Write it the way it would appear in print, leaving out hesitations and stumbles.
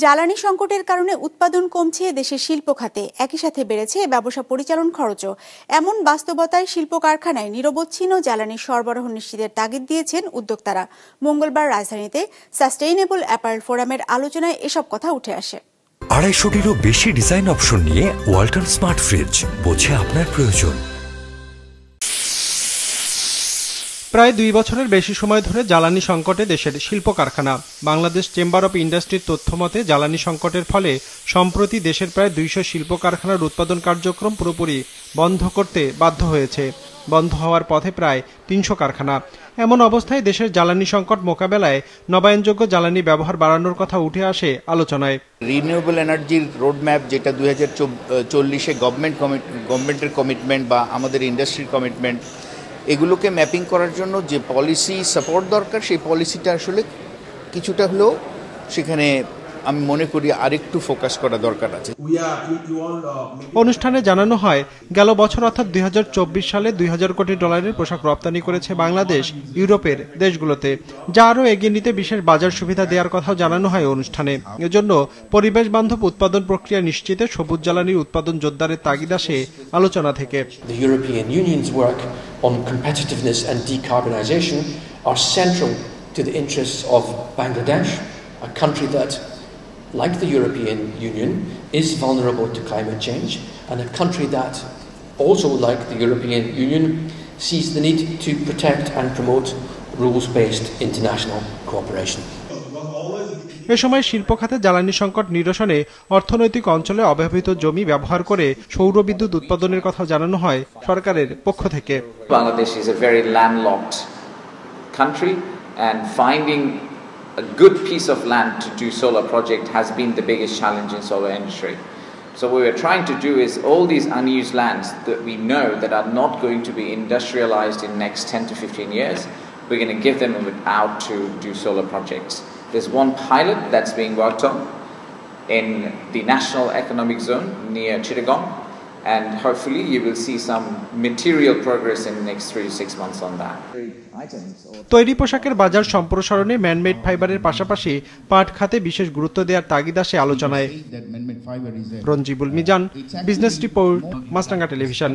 জ্বালানি সংকটের কারণে উৎপাদন কমছে দেশের শিল্প খাতে, একই সাথে বেড়েছে ব্যবসা পরিচালন খরচও। এমন বাস্তবতায় শিল্প কারখানায় নিরবচ্ছিন্ন জ্বালানি সরবরাহ নিশ্চিতের তাগিদ দিয়েছেন উদ্যোক্তারা। মঙ্গলবার রাজধানীতে সাস্টেইনেবল অ্যাপারেল ফোরামের আলোচনায় এসব কথা উঠে আসে। 250-টিরও বেশি ডিজাইন অপশন নিয়ে ওয়ালটন স্মার্ট ফ্রিজ, বোঝে আপনার প্রয়োজন। প্রায় 2 বছরের বেশি সময় ধরে জ্বালানি সংকটে দেশের শিল্প কারখানা। বাংলাদেশ চেম্বার অব ইন্ডাস্ট্রির তথ্যমতে জ্বালানি সংকটের ফলে সম্প্রতি দেশের প্রায় 200 শিল্প কারখানার উৎপাদন কার্যক্রম পুরোপুরি বন্ধ করতে বাধ্য হয়েছে। বন্ধ হওয়ার পথে প্রায় 300 কারখানা। এমন অবস্থায় দেশের জ্বালানি সংকট মোকাবেলায় নবায়নযোগ্য জ্বালানি ব্যবহার বাড়ানোর কথা উঠে আসে আলোচনায়। রিনিউয়েবল এনার্জির রোডম্যাপ, যেটা 2040-এ গভর্নমেন্টের কমিটমেন্ট বা আমাদের ইন্ডাস্ট্রির কমিটমেন্ট, এগুলোকে ম্যাপিং করার জন্য যে পলিসি সাপোর্ট দরকার, সেই পলিসিটা আসলে কিছুটা হলেও সেখানে আমি মনে করি আরেকটু ফোকাস করা দরকার আছে। অনুষ্ঠানে জানানো হয়, গেল বছর অর্থাৎ 2024 সালে $2000 কোটি পোশাক রপ্তানি করেছে বাংলাদেশ ইউরোপের দেশগুলোতে, যা আরও এগিয়ে নিতে বিশেষ বাজার সুবিধা দেওয়ার কথাও জানানো হয় অনুষ্ঠানে। এজন্য পরিবেশ বান্ধব উৎপাদন প্রক্রিয়া নিশ্চিতে সবুজ জ্বালানির উৎপাদন জোরদারের তাগিদ আসে আলোচনা থেকে। The European Union's work on competitiveness and decarbonization are central to the interests of Bangladesh, a country that, like the European Union, is vulnerable to climate change, and a country that, also like the European Union, sees the need to protect and promote rules-based international cooperation. এ সময় শিল্প খাতে জ্বালানি সংকট নিরসনে অর্থনৈতিক অঞ্চলে অব্যবহৃত জমি ব্যবহার করে সৌর বিদ্যুৎ উৎপাদনের কথা জানানো হয় সরকারের পক্ষ থেকে। Bangladesh is a very landlocked country, and finding a good piece of land to do solar project has been the biggest challenge in solar industry. So what we're trying to do is all these unused lands that we know that are not going to be industrialized in next 10 to 15 years, we're going to give them out to do solar projects. There's one pilot that's being worked on in the National Economic Zone near Chittagong, and hopefully you will see some material progress in the next 3 to 6 months on that. তৈরি পোশাকের বাজার সম্প্রসারণে man-made ফাইবারের পাশাপাশি পাট খাতে বিশেষ গুরুত্ব দেওয়ার তাগিদ আসে আলোচনায়। রঞ্জিবুল মিজান, বিজনেস রিপোর্ট, মাছরাঙা টেলিভিশন।